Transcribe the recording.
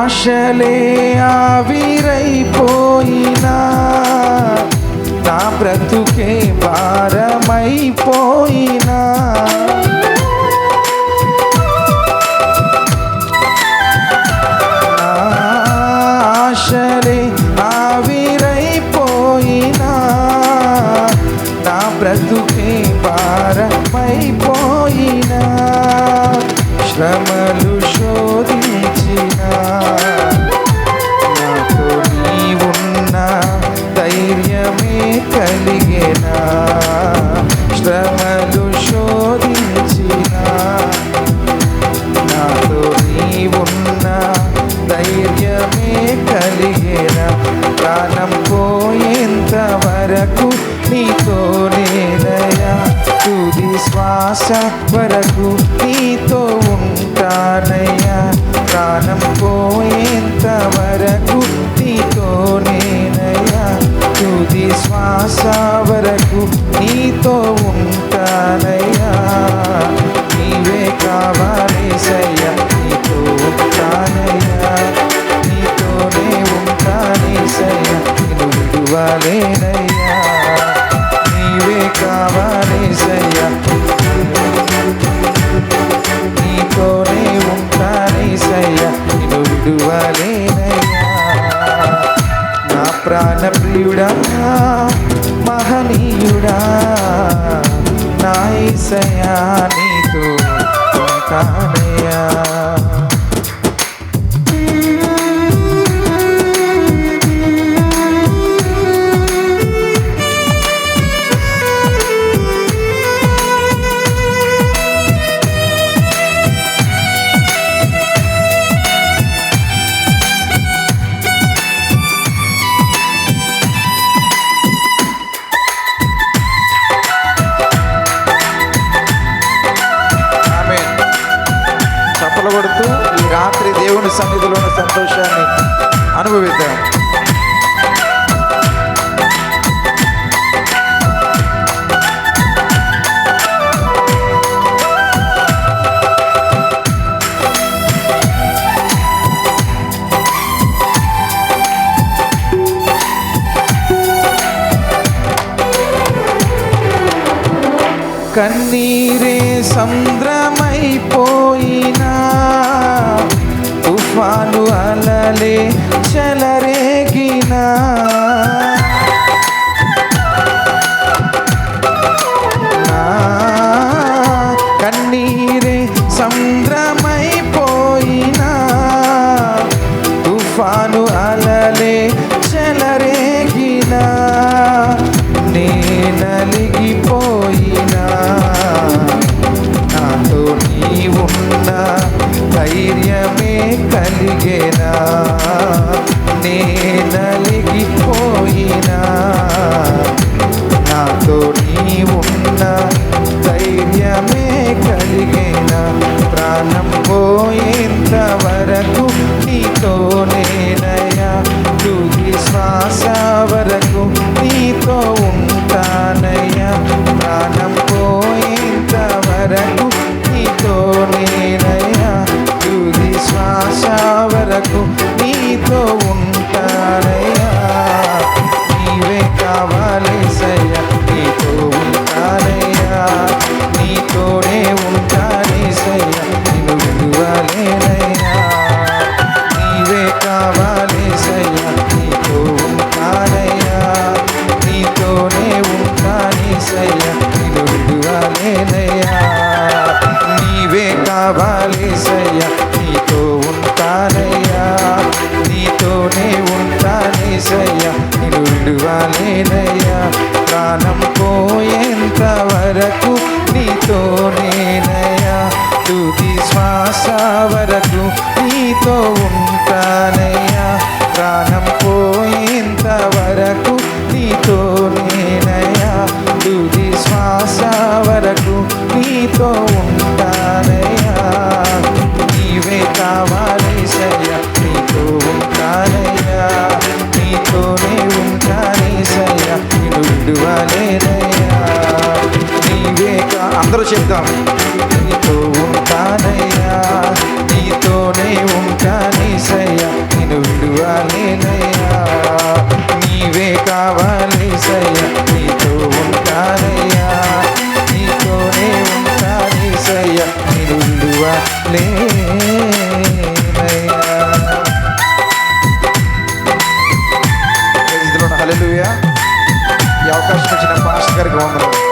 ఆశలే ఆవిరైపోయినా నా బ్రతుకే భారమైపోయినా ఆశలే ఆవిరైపోయినా నా బ్రతుకే భారమైపోయినా శ్రమలు శోధించినా నాతో నీవున్న ధైర్యమే కలిగేనా శ్రమలు శోధించినా నాతో నీవున్న ధైర్యమే కలిగేనా ప్రాణం పోయేంత వరకు నీతోనేనయ్యా తుది శ్వాస వరకు నీతో ఉంటానయ్యా ప్రాణం పోయేంత వరకు నీతోనేనయ్యా తుది శ్వాస వరకు నీతో ఉంటానయ్యా నీవే కావాలేసయ్యా నీతో ఉంటానయ్యా నీతోనే ఉంటానేసయ్యా నిన్ను విడువలేనయ్యా నీవే కావాలేసయ్యా నీతోనే ఉంటానేసయ్యా నిన్ను విడువలేనయ్యా నా ప్రాణ ప్రియుడా మహనీయుడా నా యేసయ్యా నీతో ఉంటానయ్యా కొడుతూ ఈ రాత్రి దేవుని సన్నిధిలో ఉన్న సంతోషాన్ని అనుభవిద్దాం. కన్నీరే సంద్రమైపోయినా తుఫాను అలలే చెలరేగినా కన్నీరే సంద్రమైపోయినా తుఫాను అలలే చెలరేగినా నే నలిగిపోయినా నాతో నీవున్న ధైర్యమే కలిగేనా నే నలిగిపోయినా నాతో నీవున్న ధైర్యమే కలిగేనా ప్రాణం పోయేంత వరకు నీతోనేనయ్యా తుది శ్వాస వరకు నీతో ఉంటానయ్యా ప్రాణం పోయేంత వరకు నీతోనేనయ్యా తుది శ్వాస వరకు నీతో ఉంటానయ్యా నీవే కావాలేసయ్యా నీతో ఉంటానయ్యా నీతోనే ఉంటానేసయ్యా నిన్ను విడువలేనయ్యా నీవే కావాలేసయ్యా నీతో ఉంటానయ్యా నీతోనే ఉంటానేసయ్యా నిన్ను విడువలేనయ్యా నీవే కావాలేసయ్యా నీతో ఉంటానయ్యా నీతో హల్లెలూయా. ఈ అవకాశం ఇచ్చిన పాస్టర్ గారికి వందనాలు.